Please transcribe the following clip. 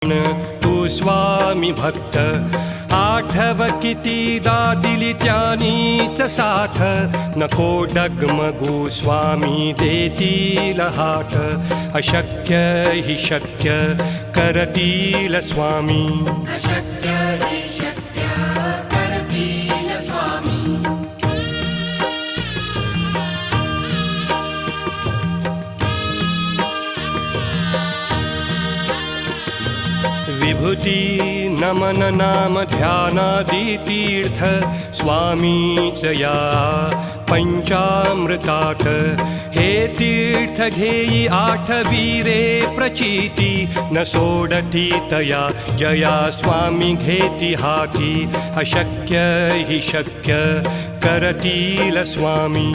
तू स्वामी भक्त आठव कितीदा दिली त्यानीच साथ नको डगमगू स्वामी देतील हात अशक्य हि शक्य करतील स्वामी अशक्य हि शक्य करतील स्वामी विभूती नमन नाम ध्यानादि तीर्थ स्वामीच या पंचामृतात हे तीर्थ घेई आठवीरे प्रचिती न सोडती तया जया स्वामी घेती हाती अशक्य हि शक्य करतील स्वामी